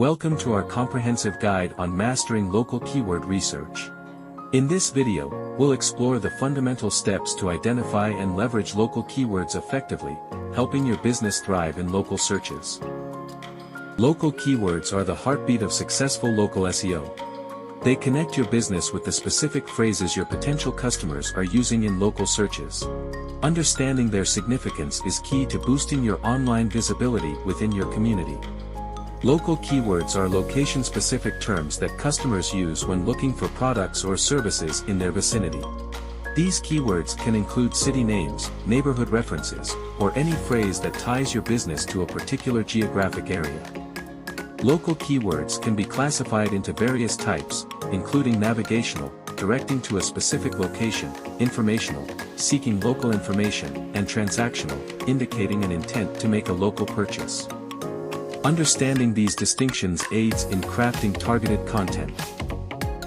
Welcome to our comprehensive guide on mastering local keyword research. In this video, we'll explore the fundamental steps to identify and leverage local keywords effectively, helping your business thrive in local searches. Local keywords are the heartbeat of successful local SEO. They connect your business with the specific phrases your potential customers are using in local searches. Understanding their significance is key to boosting your online visibility within your community. Local keywords are location-specific terms that customers use when looking for products or services in their vicinity. These keywords can include city names, neighborhood references, or any phrase that ties your business to a particular geographic area. Local keywords can be classified into various types, including navigational, directing to a specific location, informational, seeking local information, and transactional, indicating an intent to make a local purchase. Understanding these distinctions aids in crafting targeted content.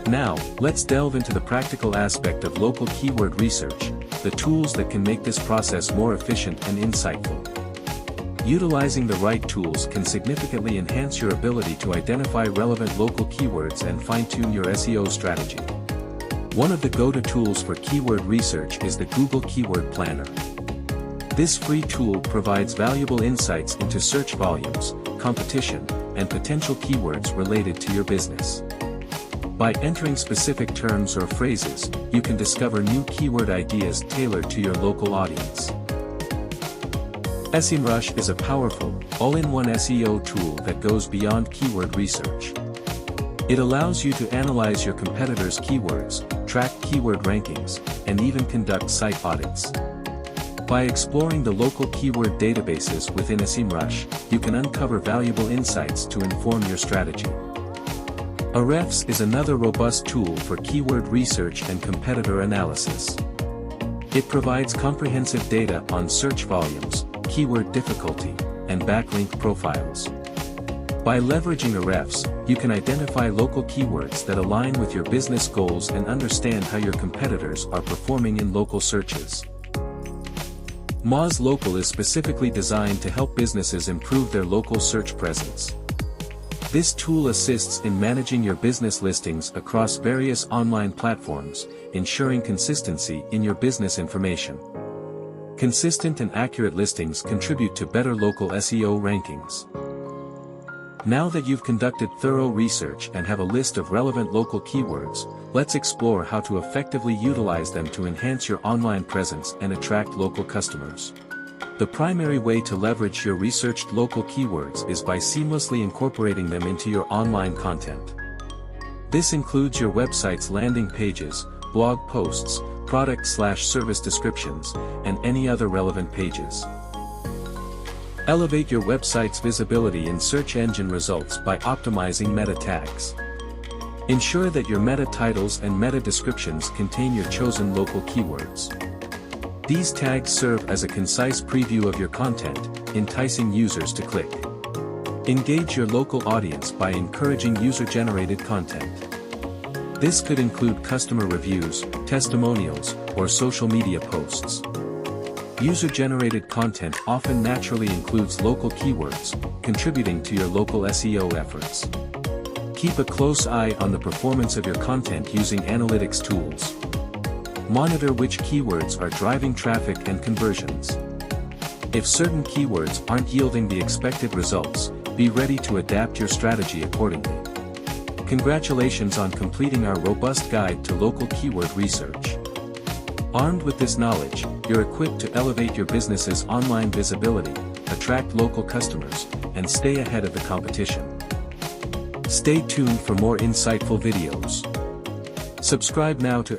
Now, let's delve into the practical aspect of local keyword research, the tools that can make this process more efficient and insightful. Utilizing the right tools can significantly enhance your ability to identify relevant local keywords and fine-tune your SEO strategy. One of the go-to tools for keyword research is the Google Keyword Planner. This free tool provides valuable insights into search volumes, competition, and potential keywords related to your business. By entering specific terms or phrases, you can discover new keyword ideas tailored to your local audience. SEMrush is a powerful, all-in-one SEO tool that goes beyond keyword research. It allows you to analyze your competitors' keywords, track keyword rankings, and even conduct site audits. By exploring the local keyword databases within SEMrush, you can uncover valuable insights to inform your strategy. Ahrefs is another robust tool for keyword research and competitor analysis. It provides comprehensive data on search volumes, keyword difficulty, and backlink profiles. By leveraging Ahrefs, you can identify local keywords that align with your business goals and understand how your competitors are performing in local searches. Moz Local is specifically designed to help businesses improve their local search presence. This tool assists in managing your business listings across various online platforms, ensuring consistency in your business information. Consistent and accurate listings contribute to better local SEO rankings. Now that you've conducted thorough research and have a list of relevant local keywords, let's explore how to effectively utilize them to enhance your online presence and attract local customers. The primary way to leverage your researched local keywords is by seamlessly incorporating them into your online content. This includes your website's landing pages, blog posts, product/service descriptions, and any other relevant pages. Elevate your website's visibility in search engine results by optimizing meta tags. Ensure that your meta titles and meta descriptions contain your chosen local keywords. These tags serve as a concise preview of your content, enticing users to click. Engage your local audience by encouraging user-generated content. This could include customer reviews, testimonials, or social media posts. User-generated content often naturally includes local keywords, contributing to your local SEO efforts. Keep a close eye on the performance of your content using analytics tools. Monitor which keywords are driving traffic and conversions. If certain keywords aren't yielding the expected results, be ready to adapt your strategy accordingly. Congratulations on completing our robust guide to local keyword research. Armed with this knowledge, you're equipped to elevate your business's online visibility, attract local customers, and stay ahead of the competition. Stay tuned for more insightful videos. Subscribe now to